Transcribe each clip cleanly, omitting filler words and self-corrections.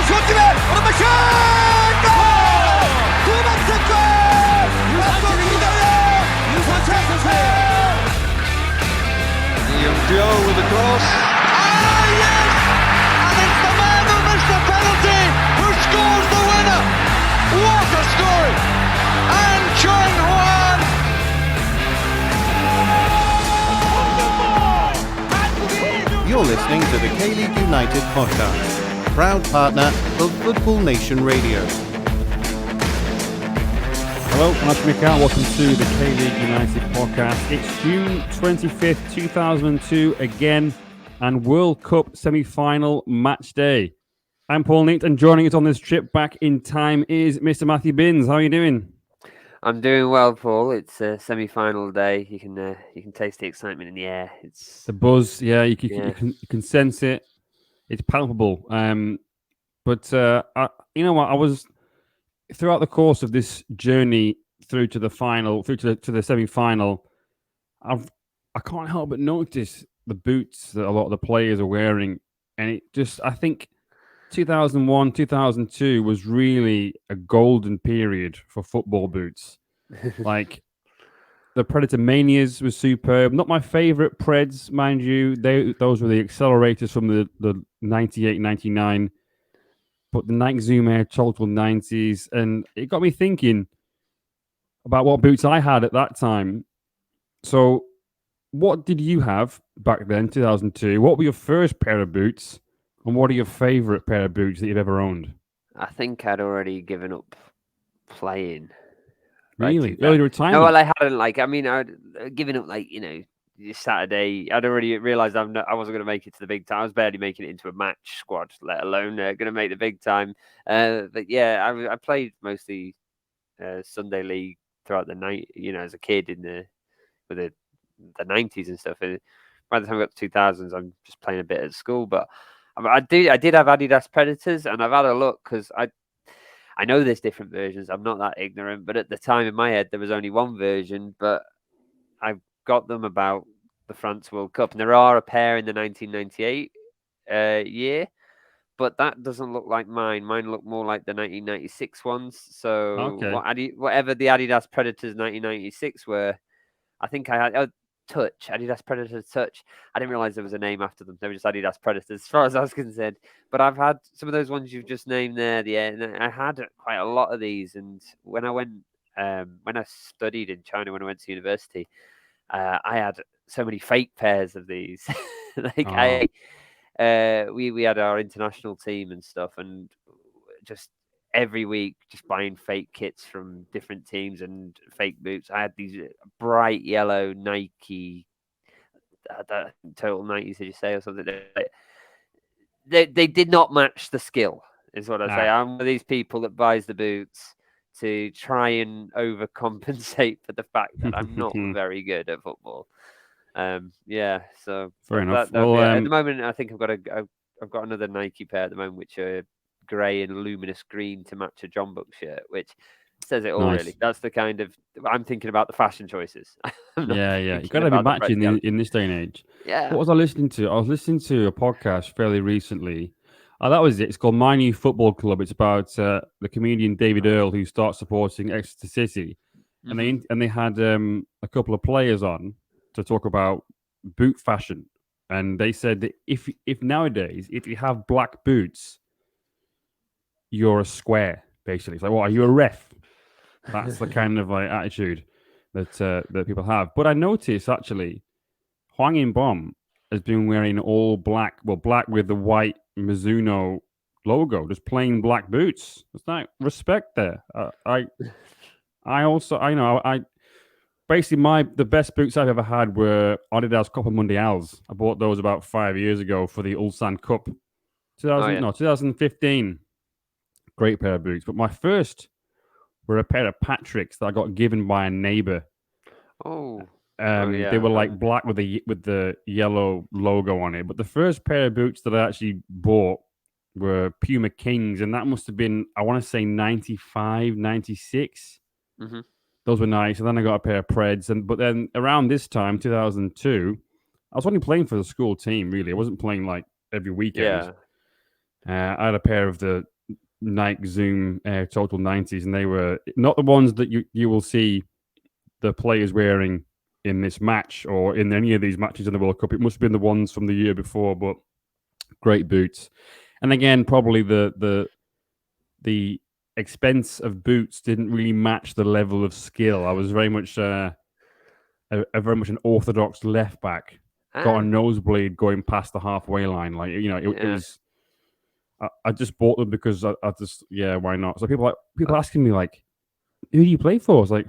주었지만 오른발 슛! 골! 두 번째 골! 유산입니다. 유산찬 선수예요. Young Joe with the cross. Yes! And it's the man who missed the penalty who scores the winner. What a story! And Chong Hwan. You're listening to the K-League United podcast, proud partner of Football Nation Radio. Hello, I'm Ash Mikal. Welcome to the K-League United podcast. It's June 25th, 2002 again, and World Cup semi-final match day. I'm Paul Neat, and joining us on this trip back in time is Mr. Matthew Binns. How are you doing? I'm doing well, Paul. It's a semi-final day. You can taste the excitement in the air. It's the buzz. Yeah, you can sense it. It's palpable. But you know what? I was throughout the course of this journey through to the final, through to the semi-final. I can't help but notice the boots that a lot of the players are wearing, and it just I think 2001, 2002 was really a golden period for football boots. Like the Predator Manias was superb. Not my favorite Preds, mind you. Those were the accelerators from the 98, 99. But the Nike Zoom Air total 90s. And it got me thinking about what boots I had at that time. So what did you have back then, 2002? What were your first pair of boots? And what are your favourite pair of boots that you've ever owned? I think I'd already given up playing. Really? Early retirement? No, well, I hadn't. I'd given up. Saturday, I'd already realised I wasn't going to make it to the big time. I was barely making it into a match squad, let alone going to make the big time. But yeah, I played mostly Sunday league throughout the night. You know, as a kid with the 90s and stuff. And by the time I got to 2000s, I'm just playing a bit at school, but. I did have Adidas Predators, and I've had a look because I know there's different versions. I'm not that ignorant, but at the time in my head there was only one version. But I got them about the France World Cup, and there are a pair in the 1998 year, but that doesn't look like mine. Mine look more like the 1996 ones. So whatever the Adidas Predators 1996 were, I think I had. Touch, Adidas Predator Touch. I didn't realize there was a name after them. They were just Adidas Predators, as far as I was concerned. But I've had some of those ones you've just named there. And I had quite a lot of these. And when I went, when I studied in China, when I went to university, I had so many fake pairs of these. We had our international team and stuff, and just every week just buying fake kits from different teams and fake boots. I had these bright yellow Nike total 90s, did you say, or something? They did not match the skill, is what I say. I'm one of these people that buys the boots to try and overcompensate for the fact that I'm not very good at football. So fair enough. At the moment, I think I've got another Nike pair at the moment, which are grey and luminous green to match a John Book shirt, which says it all. Nice. Really. That's the kind of I'm thinking about the fashion choices. Yeah. You got to be matching in this day and age. Yeah. What was I listening to? I was listening to a podcast fairly recently. That was it. It's called My New Football Club. It's about the comedian David Earl, who starts supporting Exeter City, and they had a couple of players on to talk about boot fashion, and they said that if nowadays if you have black boots, you're a square, basically. It's like, what, are you a ref? That's the kind of like attitude that people have. But I noticed actually, Hwang In-bom has been wearing all black, black with the white Mizuno logo, just plain black boots. It's like respect there. Basically the best boots I've ever had were Adidas Copa Mundials. I bought those about 5 years ago for the Ulsan Cup, 2015. Great pair of boots. But my first were a pair of Patrick's that I got given by a neighbor. They were like black with the yellow logo on it. But the first pair of boots that I actually bought were Puma Kings, and that must have been, I want to say 95, 96. Mm-hmm. Those were nice. And then I got a pair of Preds. But then around this time, 2002, I was only playing for the school team, really. I wasn't playing like every weekend. Yeah. I had a pair of the Nike Zoom Total 90s, and they were not the ones that you will see the players wearing in this match or in any of these matches in the World Cup. It must have been the ones from the year before, but great boots. And again, probably the expense of boots didn't really match the level of skill. I was very much very much an orthodox left back. Got a nosebleed going past the halfway line. Like, you know, it was. I just bought them because I just, why not? So people asking me like, who do you play for? I was like,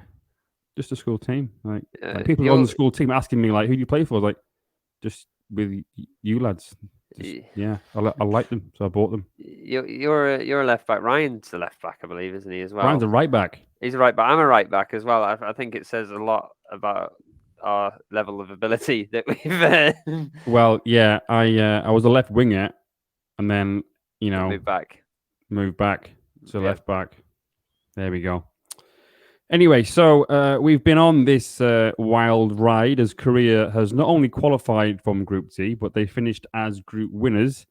just a school team. Like people on the school team asking me like, who do you play for? I was like, just with you lads. Just, I like them, so I bought them. You're a left back. Ryan's a left back, I believe, isn't he as well? Ryan's a right back. He's a right back. I'm a right back as well. I think it says a lot about our level of ability that we've. Well, yeah, I was a left winger, and then move back to left back. There we go. Anyway, so we've been on this wild ride as Korea has not only qualified from Group D, but they finished as group winners.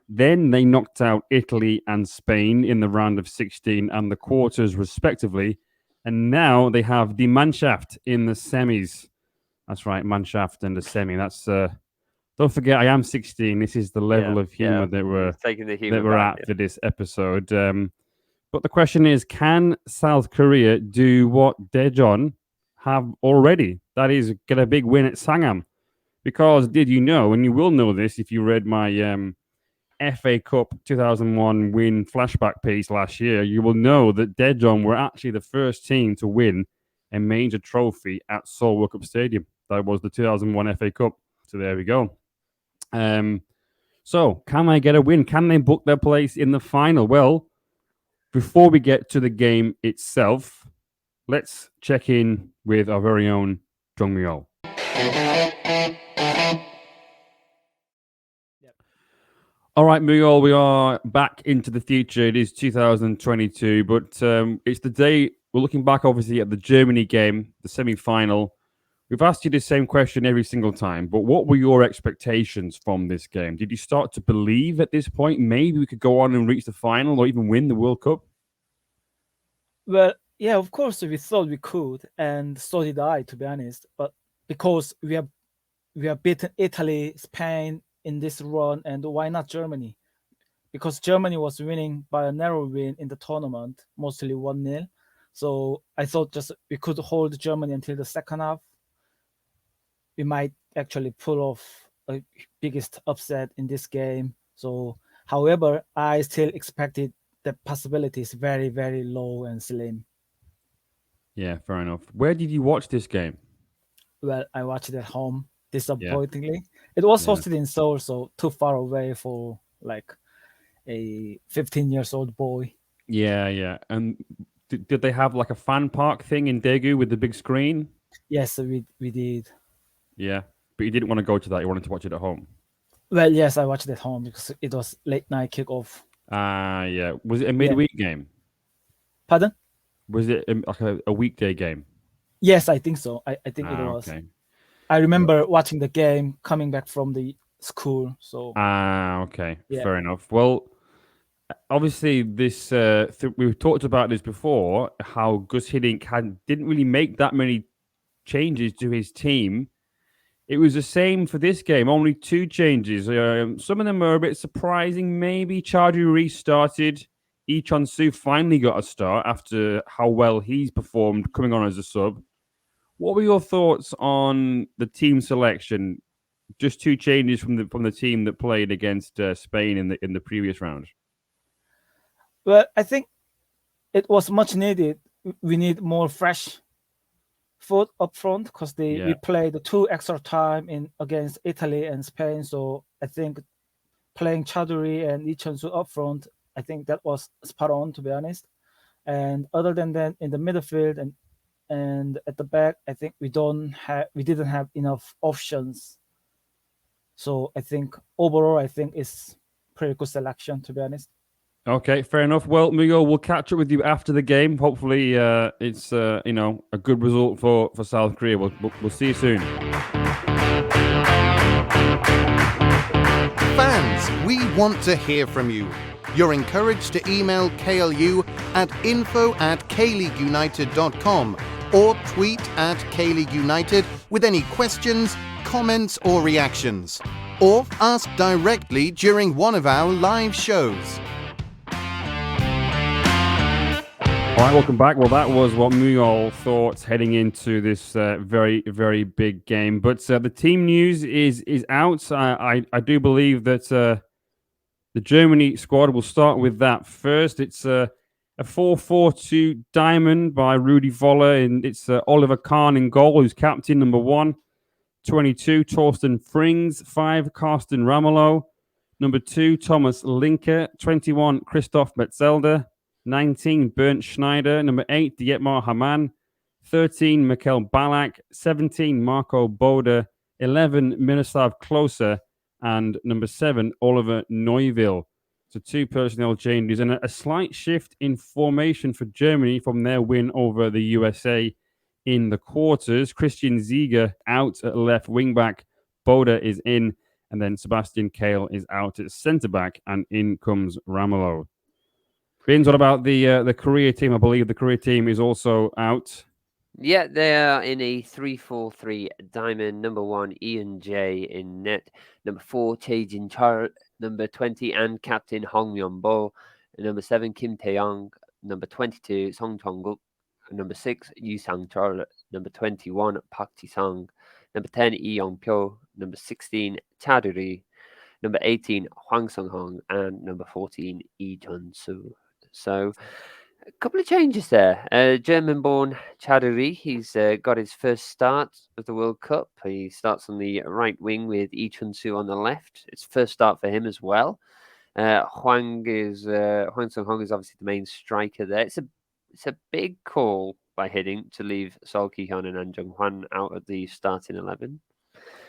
Then they knocked out Italy and Spain in the round of 16 and the quarters, respectively. And now they have Die Mannschaft in the semis. That's right, Mannschaft and the semi. That's don't forget, I am 16. This is the level of humor that we're at for this episode. But the question is, can South Korea do what Daejeon have already? That is, get a big win at Sangam. Because did you know, and you will know this if you read my FA Cup 2001 win flashback piece last year, you will know that Daejeon were actually the first team to win a major trophy at Seoul World Cup Stadium. That was the 2001 FA Cup. So there we go. So can they get a win? Can they book their place in the final? Well, before we get to the game itself, let's check in with our very own Jung Muyeol. All right, Muyeol, we are back into the future. It is 2022, but it's the day we're looking back, obviously, at the Germany game, the semi-final. We've asked you the same question every single time, but what were your expectations from this game? Did you start to believe at this point maybe we could go on and reach the final or even win the World Cup? Well, yeah, of course we thought we could, and so did I, to be honest. But because we have beaten Italy, Spain in this run, and why not Germany? Because Germany was winning by a narrow win in the tournament, mostly 1-0. So I thought just we could hold Germany until the second half. We might actually pull off a biggest upset in this game. So, however, I still expected the possibility is very, very low and slim. Yeah, fair enough. Where did you watch this game? Well, I watched it at home, disappointingly. Yeah. It was hosted in Seoul, so too far away for like a 15-year-old boy. Yeah. And did they have like a fan park thing in Daegu with the big screen? Yes, we did. Yeah, but you didn't want to go to that. You wanted to watch it at home. Well, yes, I watched it at home because it was late night kickoff. Yeah. Was it a midweek game? Pardon? Was it like a weekday game? Yes, I think so. I think it was. Okay. I remember watching the game coming back from the school. So. Okay. Yeah. Fair enough. Well, obviously, this we've talked about this before. How Guus Hiddink didn't really make that many changes to his team. It was the same for this game, only 2 changes. Some of them are a bit surprising. Maybe Chadu restarted. Lee Chon-soo finally got a start after how well he's performed coming on as a sub. What were your thoughts on the team selection? Just 2 changes from the team that played against Spain in the previous round. Well, I think it was much needed. We need more fresh foot up front because we played 2 extra time against Italy and Spain. So I think playing Chaduri and Lee Chon-soo up front, I think that was spot on, to be honest. And other than that, in the midfield and at the back, I think we didn't have enough options. So I think overall, it's pretty good selection, to be honest. Okay, fair enough. Well, Muyeol, we'll catch up with you after the game. Hopefully, it's a good result for South Korea. We'll see you soon. Fans, we want to hear from you. You're encouraged to email KLU at info@kleagueunited.com or tweet at KLeagueUnited with any questions, comments or reactions. Or ask directly during one of our live shows. All right, welcome back. Well, that was what Muyeol thought heading into this very, very big game. But the team news is out. I do believe that the Germany squad will start with that first. It's a 4-4-2 diamond by Rudi Völler, and it's Oliver Kahn in goal, who's captain, number 1. 22, Torsten Frings. 5, Carsten Ramelow. Number 2, Thomas Linke. 21, Christoph Metzelder. 19, Bernd Schneider. Number 8, Dietmar Hamann. 13, Mikel Ballack. 17, Marco Bode. 11, Miroslav Klose. And number 7, Oliver Neuville. So 2 personnel changes and a slight shift in formation for Germany from their win over the USA in the quarters. Christian Ziege out at left wing-back. Bode is in. And then Sebastian Kehl is out at centre-back. And in comes Ramelow. Bins, what about the Korea team? I believe the Korea team is also out. Yeah, they are in a 3-4-3 diamond. Number 1, Ian J in net. Number 4, Tae-jin Chul. Number 20, and captain Hong Myeon-bo. Number 7, Kim Tae-young. Number 22, Song Tong-guk. Number 6, Yu Sang-chul. Number 21, Park Ji-sung. Number 10, Lee Yong-pyo. Number 16, Cha Do-ri. Number 18, Hwang Sung-hong. And number 14, Lee Jun-soo. So a couple of changes there. German-born Cha Do-ri, he's got his first start of the World Cup. He starts on the right wing with Lee Chun-soo on the left. It's first start for him as well. Hwang Sung-hong is obviously the main striker there. It's a big call by Hiddink to leave Sol Ki-hyun and An Jung-hwan out at the starting 11.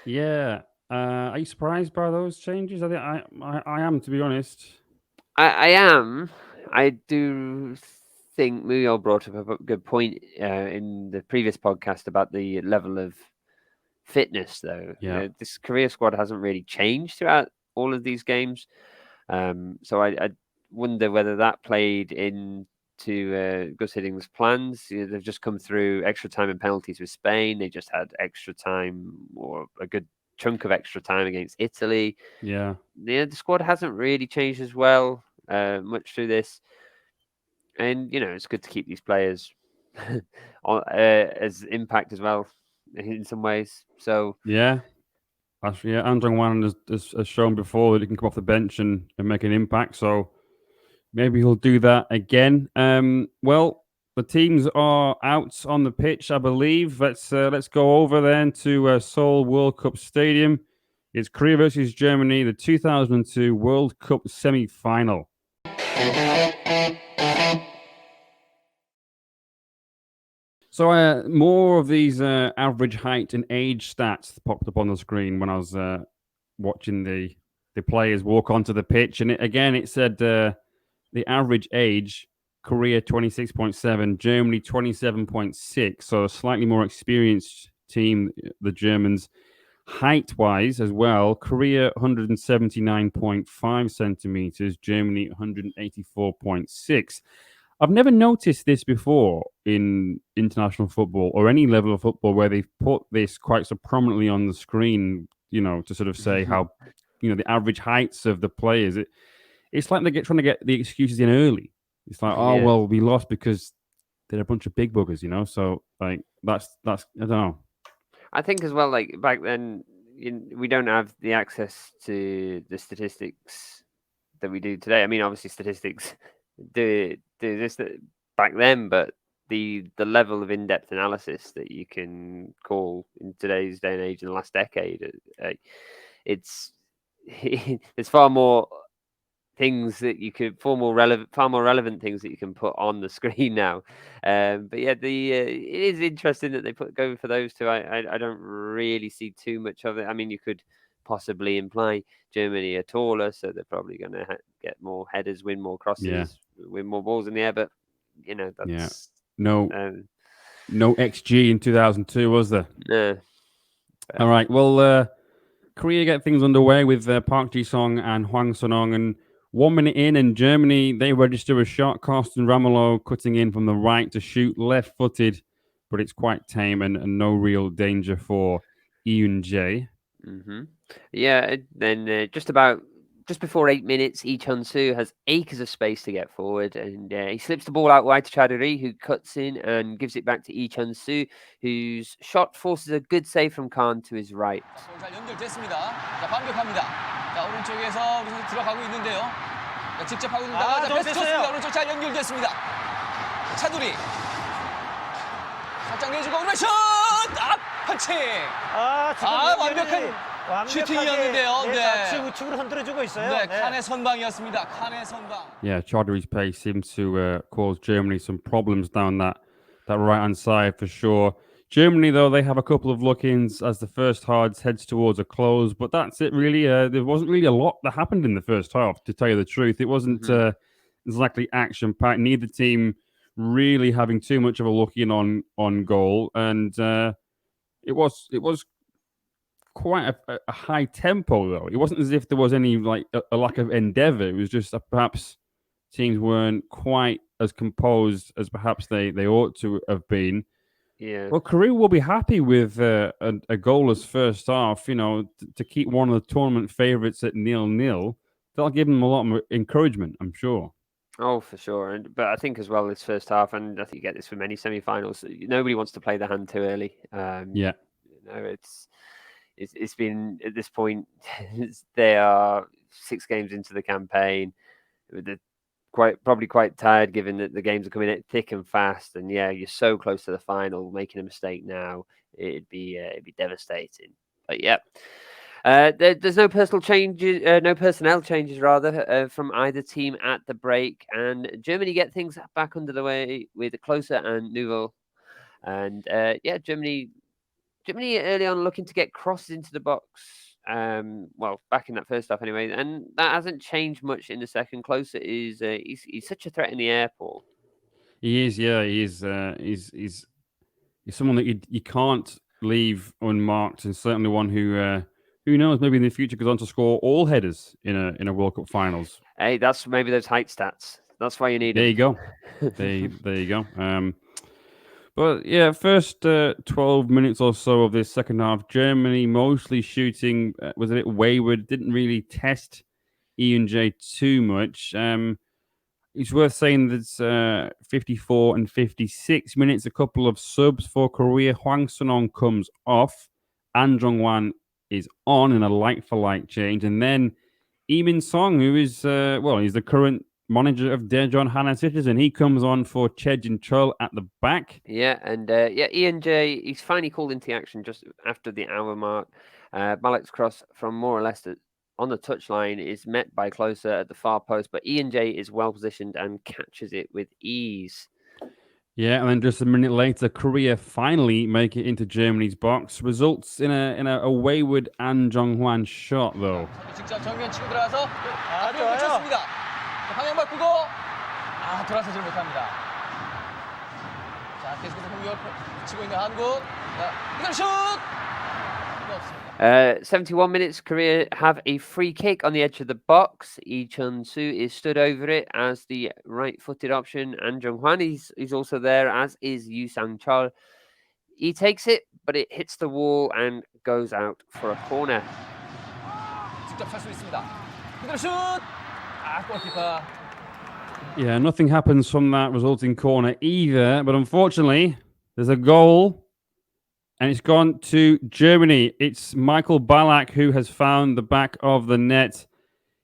Yeah. Are you surprised by those changes? I am, to be honest. I am. I do think Muyeol brought up a good point in the previous podcast about the level of fitness, though. Yeah. This Korea squad hasn't really changed throughout all of these games. So I wonder whether that played into Guus Hiddink's plans. They've just come through extra time and penalties with Spain. They just had extra time, or a good chunk of extra time, against Italy. Yeah. The squad hasn't really changed as well much through this. And, it's good to keep these players as impact as well in some ways. So yeah. Actually, yeah, An Jung-hwan has shown before that he can come off the bench and make an impact. So maybe he'll do that again. Well, the teams are out on the pitch, I believe. Let's go over then to Seoul World Cup Stadium. It's Korea versus Germany, the 2002 World Cup semi-final. So more of these average height and age stats popped up on the screen when I was watching the players walk onto the pitch. And it said the average age, Korea 26.7, Germany 27.6. So a slightly more experienced team, the Germans. Height-wise as well, Korea 179.5 centimeters, Germany 184.6. I've never noticed this before in international football or any level of football where they've put this quite so prominently on the screen, to sort of say how, the average heights of the players. It's like they're trying to get the excuses in early. It's like, well, we lost because they're a bunch of big buggers, So like that's I don't know. I think as well, like back then, we don't have the access to the statistics that we do today. I mean, obviously statistics do this back then, but the level of in-depth analysis that you can call in today's day and age, in the last decade, it's there's far more things that you could far more relevant things that you can put on the screen now. But yeah, it is interesting that they go for those two. I don't really see too much of it. I mean, you could possibly imply Germany are taller, so they're probably going to get more headers, win more crosses, win more balls in the air. But that's no XG in 2002, was there? No. All right. Well, Korea get things underway with Park Ji-sung and Hwang Sun-hong. And 1 minute in, and Germany, they register a shot. Carsten Ramelow cutting in from the right to shoot left-footed, but it's quite tame and no real danger for Yoon Jae. Mm-hmm. Yeah, then just before 8 minutes, Lee Chun-soo has acres of space to get forward, and he slips the ball out wide to Chaduri, who cuts in and gives it back to Lee Chun-soo, whose shot forces a good save from Khan to his right. 잘 연결됐습니다. 자, 반격합니다. 자, 오른쪽에서 우리 선수 들어가고 있는데요. 자, 직접 하고 있다가 자, 패스 좋습니다. 오른쪽 잘 연결됐습니다. 차두리. 살짝 내주고 오른발 슛! 펀칭! 완벽한 슈팅이었는데요. 네, 네. 좌측 우측으로 흔들어주고 있어요. 네, 칸의 선방이었습니다. 칸의 선방. Yeah, Chaudhry's pace seems to cause Germany some problems down that right-hand side for sure. Germany, though, they have a couple of look-ins as the first half heads towards a close, but that's it really. There wasn't really a lot that happened in the first half, to tell you the truth. It wasn't exactly action-packed. Neither team really having too much of a look-in on goal, and it was quite a high tempo, though. It wasn't as if there was any a lack of endeavour. It was just perhaps teams weren't quite as composed as perhaps they ought to have been. Yeah. Well, Korea will be happy with a goalless first half. You know, to keep one of the tournament favourites at 0-0. That'll give them a lot of encouragement, I'm sure. Oh, for sure. But I think as well this first half, and I think you get this for many semi-finals, nobody wants to play the hand too early. Yeah. You know, it's been at this point. They are 6 games into the campaign. They're probably quite tired, given that the games are coming in thick and fast. And yeah, you're so close to the final. Making a mistake now, it'd be devastating. But yeah, there's no personnel changes rather from either team at the break, and Germany get things back under the way with Klose and Neuville. And yeah, Germany early on looking to get crosses into the box. Well, back in that first half anyway, and that hasn't changed much in the second. Klose is he's such a threat in the air, Paul. He is, yeah. He's someone that you can't leave unmarked, and certainly one who knows, maybe in the future goes on to score all headers in a World Cup finals. Hey, that's maybe those height stats. That's why you need There him. you go. there you go. But yeah, first 12 minutes or so of this second half, Germany mostly shooting was a bit wayward, didn't really test Yoon Jae too much. It's worth saying that 54 and 56 minutes, a couple of subs for Korea. Hwang Sun-ong comes off. An Jung-hwan is on in a like-for-like change. And then Lee Min-sung, who is, he's the current manager of Daejeon Hana Citizen, he comes on for Che Jin-chul at the back. Yeah, and Yoon Jae, he's finally called into action just after the hour mark. Balak's cross from more or less on the touchline is met by Klose at the far post, but Yoon Jae is well positioned and catches it with ease. Yeah, and then just a minute later, Korea finally make it into Germany's box. Results in a wayward An Jung-hwan shot, though. 직접 정면 치고 들어가서 아주 붙였습니다. 방향 바꾸고 돌아서질 못합니다. 자, 계속해서 공격을 치고 있는 한국. 자, 이건 슛! 71 minutes, Korea have a free kick on the edge of the box. Lee Chun-soo is stood over it as the right-footed option. An Jung-hwan is also there, as is Yoo Sang-chol. He takes it, but it hits the wall and goes out for a corner. 직접 찰 수 있습니다. 그대로 슛! 골키퍼. Yeah, nothing happens from that resulting corner either, but unfortunately, there's a goal. And it's gone to Germany. It's Michael Ballack who has found the back of the net.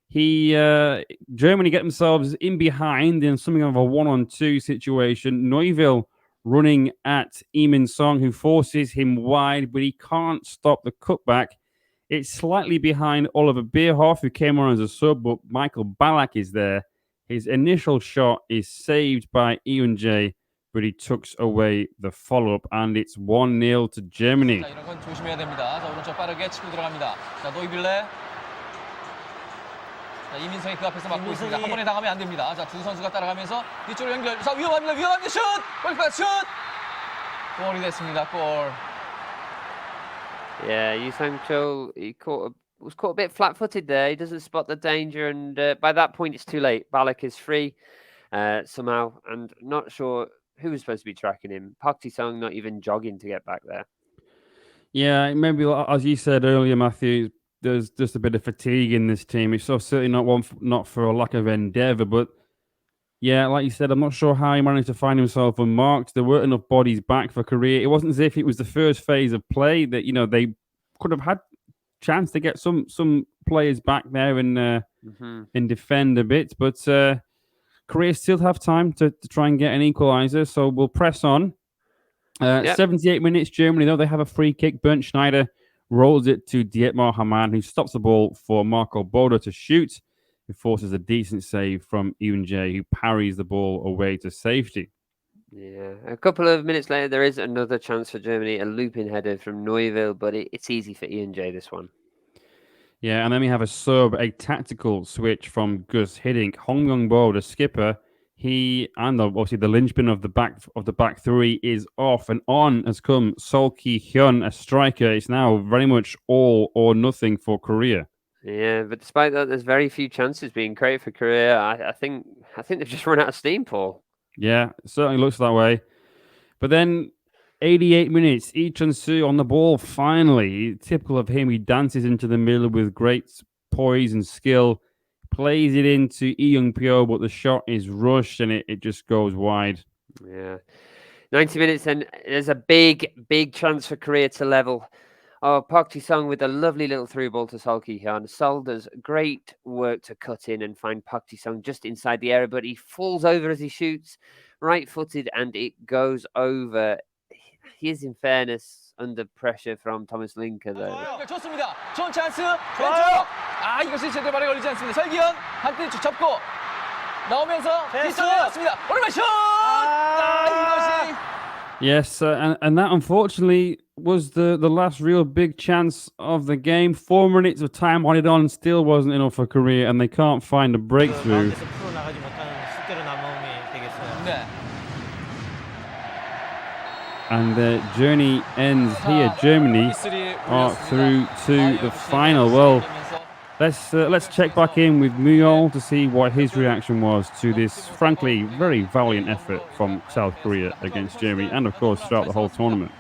Germany get themselves in behind in something of a 1-on-2 situation. Neuville running at Lee Min-sung, who forces him wide, but he can't stop the cutback. It's slightly behind Oliver Bierhoff, who came on as a sub, but Michael Ballack is there. His initial shot is saved by Yoon Jae, but he tucks away the follow-up, and it's 1-0 to Germany. 자, 이런 건 조심해야 됩니다. 자, 오른쪽 빠르게 치고 들어갑니다. 자, 노이빌레. 자, 이민성이 그 앞에서 막고 있습니다. 한 번에 당하면 안 됩니다. 자, 두 선수가 따라가면서 뒤쪽으로 연결. 자, 위험합니다. 슛! 골키퍼 슛! 골이 됐습니다. 골. Yeah, Yoo Sang-chol, he caught was caught a bit flat-footed there. He doesn't spot the danger, and by that point, it's too late. Balak is free somehow, and not sure who was supposed to be tracking him. Park Ji-sung not even jogging to get back there. Yeah, maybe as you said earlier, Matthew, there's just a bit of fatigue in this team. It's so certainly not for a lack of endeavour, but yeah, like you said, I'm not sure how he managed to find himself unmarked. There weren't enough bodies back for Korea. It wasn't as if it was the first phase of play that they could have had chance to get some players back there and defend a bit, but Korea still have time to try and get an equaliser, so we'll press on. 78 minutes, Germany, though, they have a free kick. Bernd Schneider rolls it to Dietmar Hamann, who stops the ball for Marco Boda to shoot, who forces a decent save from Eun-jae, who parries the ball away to safety. Yeah, a couple of minutes later, there is another chance for Germany, a looping header from Neuville, but it's easy for Eun-jae, this one. Yeah, and then we have a tactical switch from Guus Hiddink. Hong Young-bo, the skipper, he and obviously the linchpin of the back three is off, and on has come Sol Ki-hyun, a striker. It's now very much all or nothing for Korea. Yeah, but despite that, there's very few chances being created for Korea. I think they've just run out of steam, Paul. Yeah, it certainly looks that way. But then 88 minutes, Lee Chun-soo on the ball, finally. Typical of him, he dances into the middle with great poise and skill, plays it into Lee Young-pyo, but the shot is rushed and it just goes wide. Yeah. 90 minutes, and there's a big chance for Korea to level. Oh, Park Ji-sung with a lovely little through ball to Sol Ki-hyun. Sol does great work to cut in and find Park Ji-sung just inside the area, but he falls over as he shoots, right-footed, and it goes over. He is, in fairness, under pressure from Thomas Linker, though. 좋습니다. 좋은 찬스. 왼쪽. 이것이 제대로 발에 걸리지 않습니다. 설기현 한때 쭉 접고 나오면서 뒷선에 맞습니다. 오른발 슛. 이것이. Yes, and that unfortunately was the last real big chance of the game. 4 minutes of time on it on still wasn't enough for Korea, and they can't find a breakthrough. And the journey ends here. Germany are through to the final. Well, let's check back in with Muyeol to see what his reaction was to this, frankly, very valiant effort from South Korea against Germany, and of course throughout the whole tournament.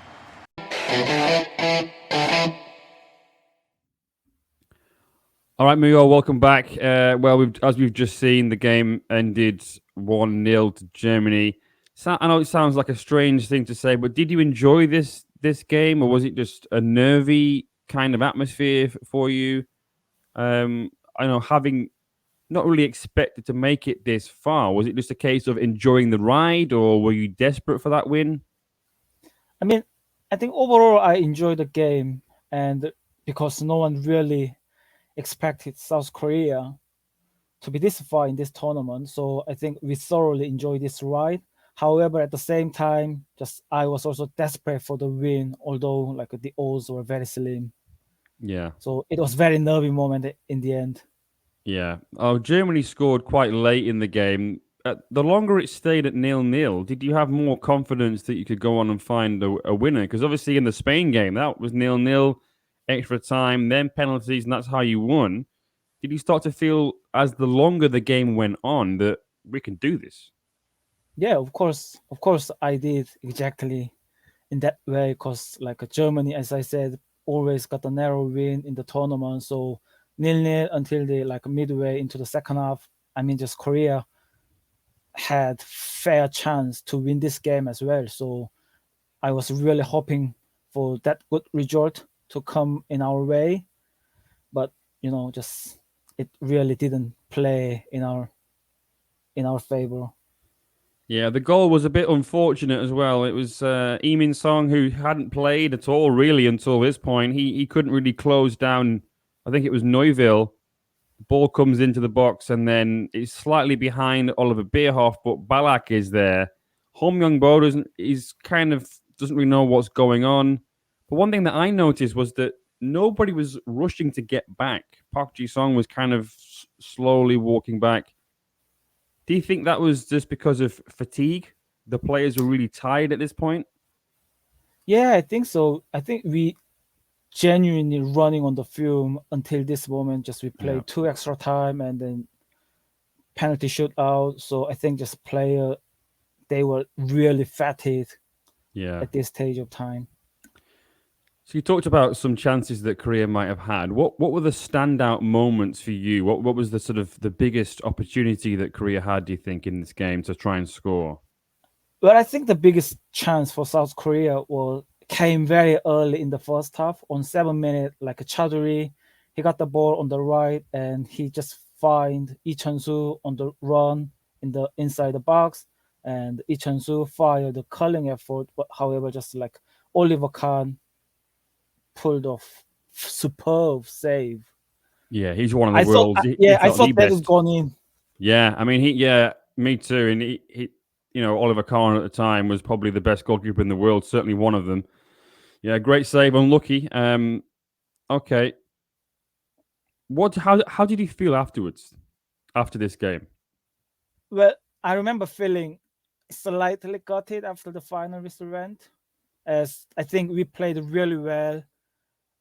All right, Muyeol, welcome back. Well, as we've just seen, the game ended 1-0 to Germany. So, I know it sounds like a strange thing to say, but did you enjoy this game, or was it just a nervy kind of atmosphere for you? I know, having not really expected to make it this far, was it just a case of enjoying the ride, or were you desperate for that win? I mean, I think overall I enjoyed the game, and because no one really expected South Korea to be this far in this tournament, so I think we thoroughly enjoyed this ride. However, at the same time, I was also desperate for the win, although the odds were very slim. Yeah. So it was very nervy moment in the end. Yeah. Oh, Germany scored quite late in the game. The longer it stayed at 0-0, did you have more confidence that you could go on and find a winner? Because obviously in the Spain game, that was 0-0, extra time, then penalties, and that's how you won. Did you start to feel, as the longer the game went on, that we can do this? Yeah, of course I did exactly in that way, because Germany, as I said, always got a narrow win in the tournament. So 0-0 until the midway into the second half. I mean, just Korea had fair chance to win this game as well. So I was really hoping for that good result to come in our way, but just it really didn't play in our favor. Yeah, the goal was a bit unfortunate as well. It was Lee Min-sung, who hadn't played at all really until this point. He couldn't really close down, I think it was Neuville. The ball comes into the box and then it's slightly behind Oliver Bierhoff, but Balak is there. Hong Young-bo doesn't really know what's going on. But one thing that I noticed was that nobody was rushing to get back. Park Ji-sung was kind of slowly walking back. Do you think that was just because of fatigue? The players were really tired at this point? Yeah, I think so. I think we genuinely running on the film until this moment. Just we played 2 extra time and then penalty shootout. So I think just player, they were really fatigued at this stage of time. So you talked about some chances that Korea might have had. What were the standout moments for you? What was the sort of the biggest opportunity that Korea had, do you think, in this game to try and score? Well, I think the biggest chance for South Korea came very early in the first half on 7 minutes, like a Chaduri. He got the ball on the right and he just find Lee Chun-soo on the run inside the box, and Lee Chun-soo fired the curling effort, but however, just like Oliver Kahn pulled off superb save. Yeah, he's one of the world's. I thought that was gone in. Yeah, I mean, me too. And he Oliver Kahn at the time was probably the best goalkeeper in the world, certainly one of them. Yeah, great save, unlucky. Okay. How did you feel afterwards, after this game? Well, I remember feeling slightly gutted after the final whistle went, as I think we played really well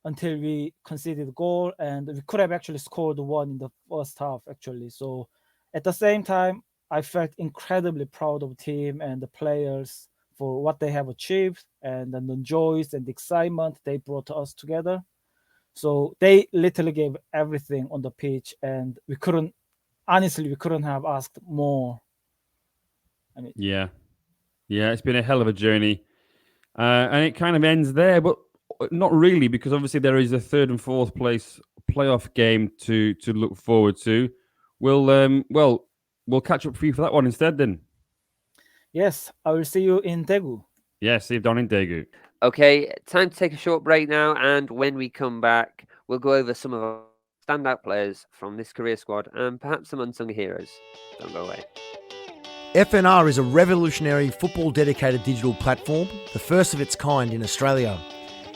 until we conceded a goal, and we could have actually scored one in the first half, actually. So at the same time, I felt incredibly proud of the team and the players for what they have achieved and the joys and the excitement they brought us together. So they literally gave everything on the pitch, and we couldn't have asked more. I mean, yeah, it's been a hell of a journey, and it kind of ends there, but not really, because obviously there is a 3rd and 4th place playoff game to look forward to. We'll catch up for you for that one instead then. Yes, I will see you in Daegu. Yes, see you down in Daegu. Okay, time to take a short break now, and when we come back, we'll go over some of our standout players from this Korea squad and perhaps some unsung heroes. Don't go away. FNR is a revolutionary football-dedicated digital platform, the first of its kind in Australia.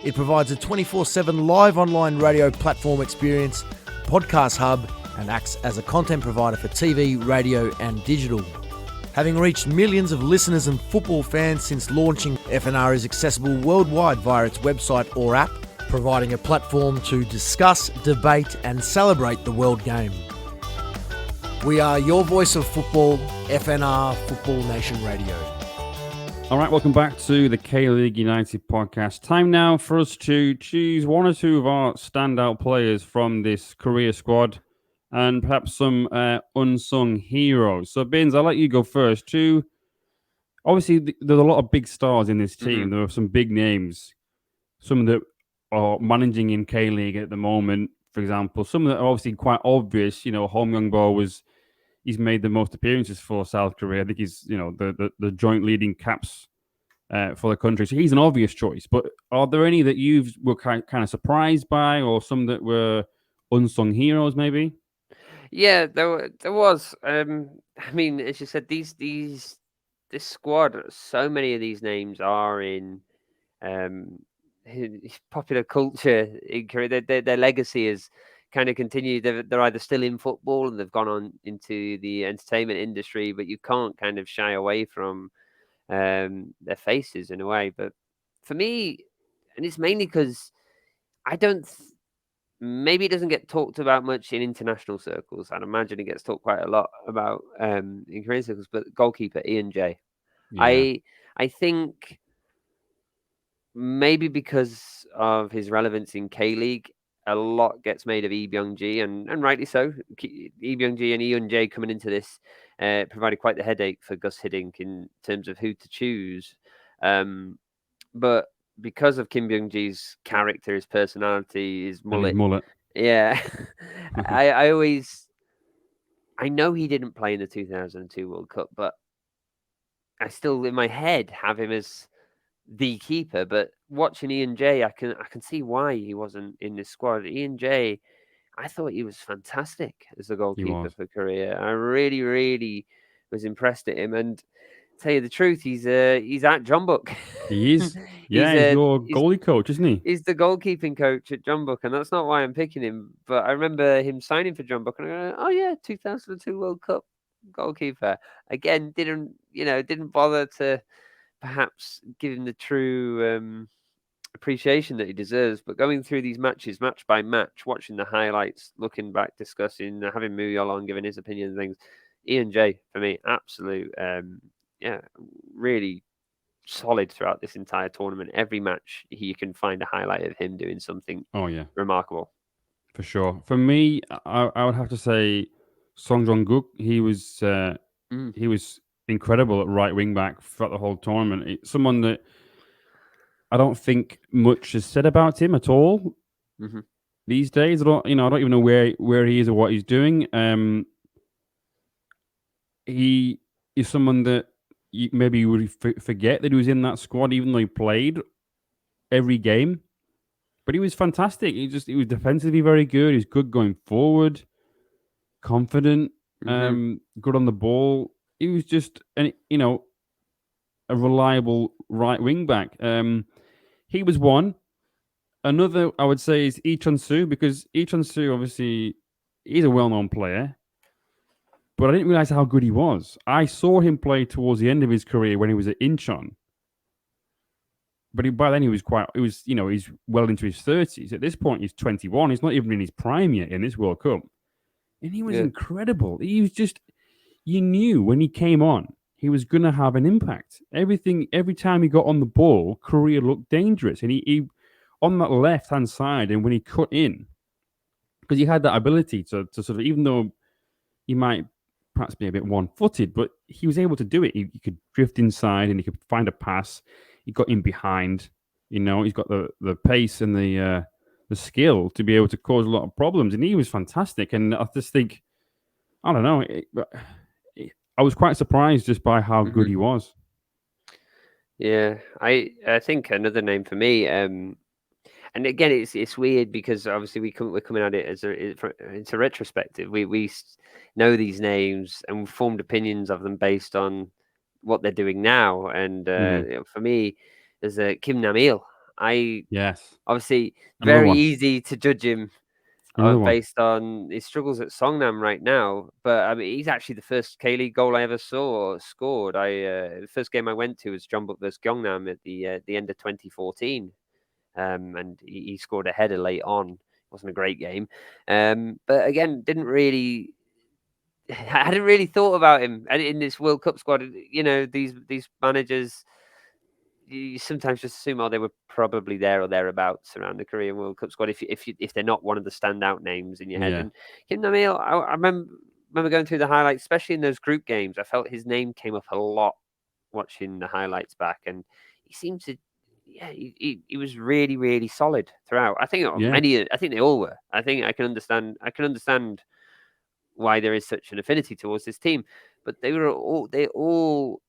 It provides a 24/7 live online radio platform experience, podcast hub, and acts as a content provider for TV, radio, and digital. Having reached millions of listeners and football fans since launching, FNR is accessible worldwide via its website or app, providing a platform to discuss, debate, and celebrate the world game. We are your voice of football, FNR Football Nation Radio. All right, welcome back to the K-League United podcast. Time now for us to choose one or two of our standout players from this Korea squad and perhaps some unsung heroes. So, Binz, I'll let you go first. Obviously, there's a lot of big stars in this team. Mm-hmm. There are some big names, some that are managing in K-League at the moment, for example. Some that are obviously quite obvious. Hong Young-bo he's made the most appearances for South Korea. I think he's, the joint leading caps for the country. So he's an obvious choice. But are there any that you were kind of surprised by, or some that were unsung heroes, maybe? Yeah, there was. I mean, as you said, this squad, so many of these names are in popular culture in Korea. Their legacy is kind of continued. They're either still in football and they've gone on into the entertainment industry, but you can't kind of shy away from their faces in a way. But for me, and it's mainly because I don't. Maybe it doesn't get talked about much in international circles. I'd imagine it gets talked quite a lot about in Korean circles. But goalkeeper Ian Jae, Yeah. I think maybe because of his relevance in K-League, a lot gets made of Lee Byung-ji, and rightly so. Lee Byung-ji and Ian Jae coming into this provided quite the headache for Guus Hiddink in terms of who to choose. But because of Kim Byung-ji's character, his personality, his mullet. Yeah. I know he didn't play in the 2002 World Cup, but I still, in my head, have him as the keeper. But watching Ian Jae, I can see why he wasn't in this squad. Ian Jae, I thought he was fantastic as the goalkeeper for Korea. I really, really was impressed at him. And tell you the truth, he's at Jeonbuk. He is. Yeah, he's your goalie coach, isn't he? He's the goalkeeping coach at Jeonbuk, and that's not why I'm picking him. But I remember him signing for Jeonbuk, and I go, oh yeah, 2002 World Cup goalkeeper. Again, didn't bother to perhaps give him the true appreciation that he deserves. But going through these matches, match by match, watching the highlights, looking back, discussing, having Muyeol on, giving his opinion and things, Ian J for me, absolute, really solid throughout this entire tournament. Every match, you can find a highlight of him doing something remarkable. For sure. For me, I would have to say Song Jong-guk. He was incredible at right wing back throughout the whole tournament. It's someone that I don't think much is said about him at all these days. I don't even know where he is or what he's doing. He is someone that maybe you would forget that he was in that squad, even though he played every game. But he was fantastic. He was defensively very good. He's good going forward, confident, good on the ball. He was just a reliable right wing back. He was one. Another, I would say, is Lee Chun-soo, because Lee Chun-soo, obviously, he's a well-known player. But I didn't realize how good he was. I saw him play towards the end of his career when he was at Incheon. But by then he's well into his 30s. At this point, he's 21. He's not even in his prime yet in this World Cup. And he was incredible. He was just, you knew when he came on, he was going to have an impact. Every time he got on the ball, Korea looked dangerous. And he on that left-hand side, and when he cut in, because he had that ability to sort of, even though he might perhaps be a bit one-footed, but he was able to do it. He could drift inside and he could find a pass. He got in behind, he's got the pace and the skill to be able to cause a lot of problems. And he was fantastic. And I just think, I don't know, I was quite surprised just by how good he was. Yeah, I think another name for me, and again, it's weird because obviously we're coming at it it's a retrospective. We know these names and we've formed opinions of them based on what they're doing now. And for me, there's Kim Nam-il. Obviously very easy to judge him based on his struggles at Songnam right now. But I mean, he's actually the first K-League goal I ever scored. The first game I went to was Jeonbuk versus Gyeongnam at the end of 2014. And he scored a header late on. It wasn't a great game. But again, I hadn't really thought about him. And in this World Cup squad, these managers, you sometimes just assume, they were probably there or thereabouts around the Korean World Cup squad if they're not one of the standout names in your head. And Kim Nam-il, I remember going through the highlights, especially in those group games. I felt his name came up a lot watching the highlights back, and he seemed to. Yeah, he was really, really solid throughout. I think I think they all were. I think I can understand why there is such an affinity towards this team. But they all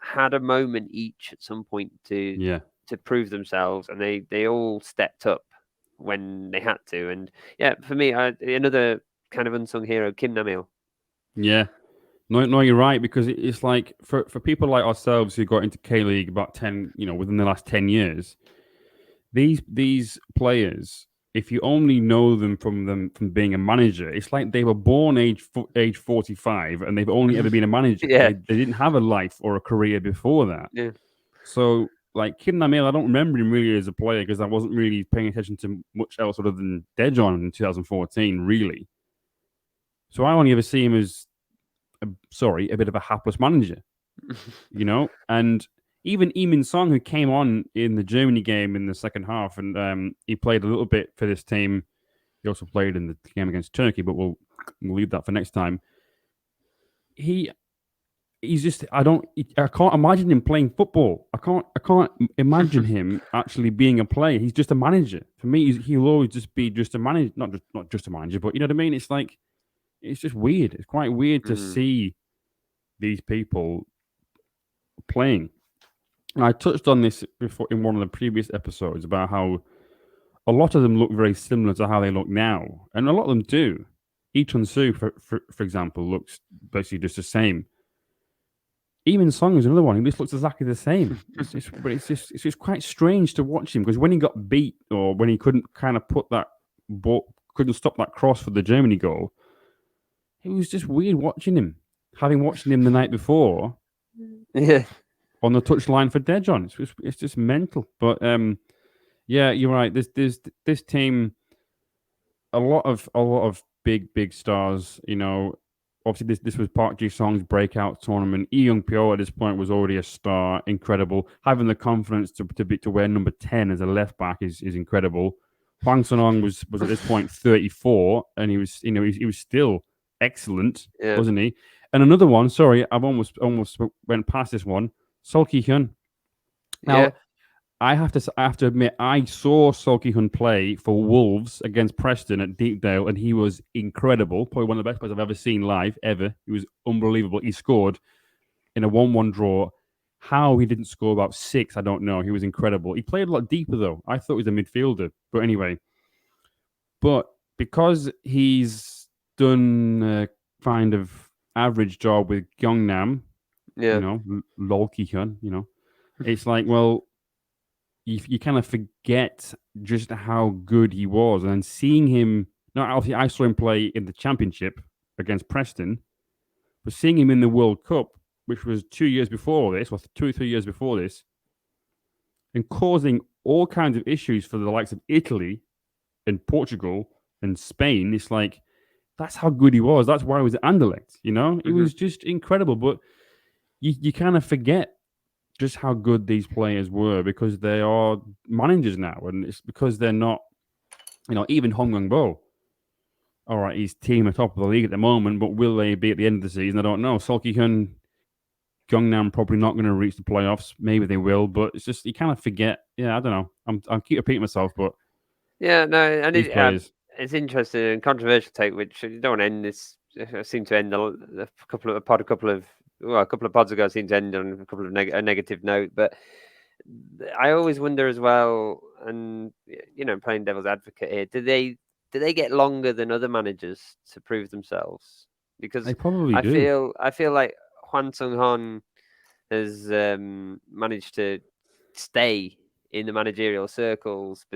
had a moment each at some point to prove themselves, and they all stepped up when they had to. And for me, another kind of unsung hero, Kim Nam-il. Yeah. No, you're right, because it's like for people like ourselves who got into K-League about 10, within the last 10 years, these players, if you only know them from being a manager, it's like they were born age 45 and they've only ever been a manager. They didn't have a life or a career before that. Yeah. So like Kim Nam-il, I don't remember him really as a player because I wasn't really paying attention to much else other than Daejeon in 2014, really. So I only ever see him as a bit of a hapless manager, and even Lee Min-sung, who came on in the Germany game in the second half, and he played a little bit for this team. He also played in the game against Turkey, but we'll leave that for next time. He's just, I can't imagine him playing football. I can't imagine him actually being a player. He's just a manager. For me, he'll always just be just a manager, not just a manager, but you know what I mean? It's like, it's just weird. It's quite weird to see these people playing. And I touched on this before in one of the previous episodes about how a lot of them look very similar to how they look now. And a lot of them do. Lee Chun-soo, for example, looks basically just the same. Lee Min-sung is another one. He just looks exactly the same. It's just quite strange to watch him, because when he got beat or when he couldn't kind of put that ball, couldn't stop that cross for the Germany goal, it was just weird watching him. Having watched him the night before, on the touchline for Daejeon, it's just mental. But Yeah, you're right. This team, a lot of big stars. Obviously this was Park Ji-sung's breakout tournament. Lee Young-pyo at this point was already a star, incredible. Having the confidence to wear number 10 as a left back is incredible. Hwang Sun-ong was at this point 34, and he was he was still excellent, wasn't he? And another one, sorry, I've almost went past this one. Sol Ki-hyun. Now, I have to admit, I saw Sol Ki-hyun play for Wolves against Preston at Deepdale, and he was incredible. Probably one of the best players I've ever seen live, ever. He was unbelievable. He scored in a 1-1 draw. How he didn't score about 6, I don't know. He was incredible. He played a lot deeper, though. I thought he was a midfielder. But anyway. But because he's done a kind of average job with Gyeongnam, Lol Ki-hyun, it's like, well, you kind of forget just how good he was. And then seeing him, obviously I saw him play in the Championship against Preston, but seeing him in the World Cup, which was 2 years before this, or 2 or 3 years before this, and causing all kinds of issues for the likes of Italy and Portugal and Spain, it's like, that's how good he was. That's why he was at Anderlecht, It was just incredible. But you kind of forget just how good these players were because they are managers now, and it's because they're not, even Hong Young-bo. All right, he's team at top of the league at the moment, but will they be at the end of the season? I don't know. Sol Ki-hyun, Gyeongnam probably not going to reach the playoffs. Maybe they will, but it's just you kind of forget. Yeah, I don't know. I'm keep repeating myself, but and it's interesting and controversial take, which you don't want to end this. I seem to end a couple of pods ago. I seem to end on a negative note, but I always wonder as well. And playing devil's advocate here, do they get longer than other managers to prove themselves? Because they probably do. I feel like Hwang Sung-hon has managed to stay in the managerial circles.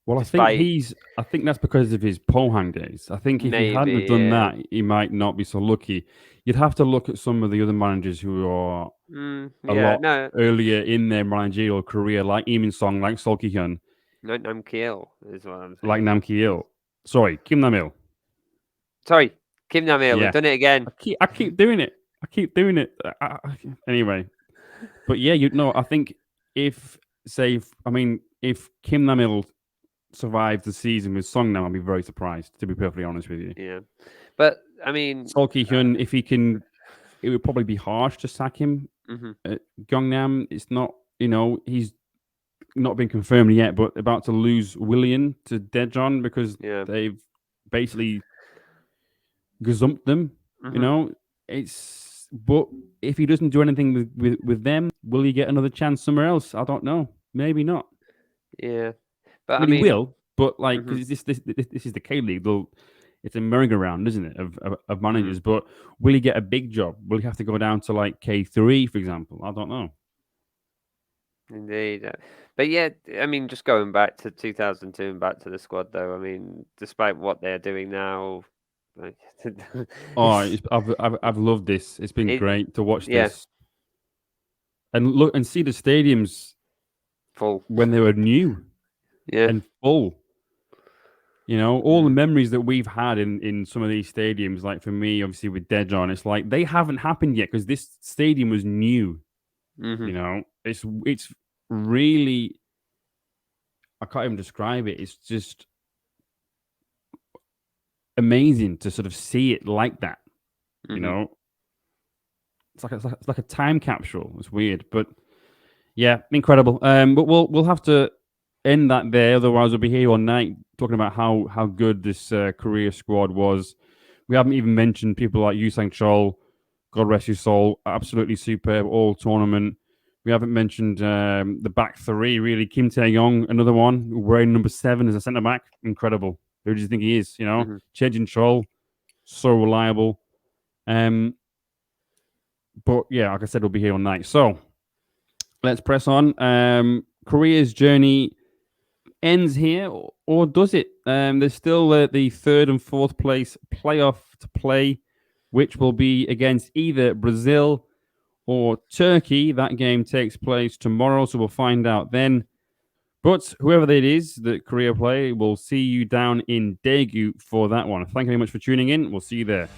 Well, I think that's because of his Pohang days. I think if he hadn't done that, he might not be so lucky. You'd have to look at some of the other managers who are a lot earlier in their managerial career, like Lee Min-sung, like Sol Ki-hyun. Like Nam Ki-il is what I'm saying. Like Nam Ki-il. Sorry, Kim Nam-il. Sorry, Kim Nam-il. Yeah. We've done it again. I keep doing it. Anyway. But yeah, I think if Kim Nam-il survive the season with Songnam, I'd be very surprised, to be perfectly honest with you. Yeah. But, I mean... Sol Ki-hyun, if he can... It would probably be harsh to sack him. Gyeongnam, it's not... he's not been confirmed yet, but about to lose Willian to Daejeon because they've basically gazumped them. But if he doesn't do anything with them, will he get another chance somewhere else? I don't know. Maybe not. Yeah. But he will, but because this is the K-League, it's a merry-go-round, isn't it, of managers? But will he get a big job? Will he have to go down to like K3, for example? I don't know. Indeed. But yeah, I mean, just going back to 2002 and back to the squad, though, I mean, despite what they're doing now... I've loved this. It's been great to watch this. And look and see the stadiums full when they were new. Yeah. And full. All the memories that we've had in some of these stadiums, like for me, obviously with Daejeon, it's like they haven't happened yet because this stadium was new. It's really, I can't even describe it. It's just amazing to sort of see it like that. It's like a time capsule. It's weird, but yeah, incredible. But we'll have to end that there. Otherwise, we'll be here all night talking about how good this Korea squad was. We haven't even mentioned people like Yoo Sang-chol, God rest his soul, absolutely superb all tournament. We haven't mentioned the back three, really. Kim Tae-yong, another one, wearing number 7 as a centre back. Incredible. Who do you think he is? Che Jin-chol, so reliable. But yeah, like I said, we'll be here all night. So let's press on. Korea's journey ends here, or does it? There's still the 3rd and 4th place playoff to play, which will be against either Brazil or Turkey. That game takes place tomorrow, so we'll find out then. But whoever it is that Korea play, we'll see you down in Daegu for that one. Thank you very much for tuning in. We'll see you there.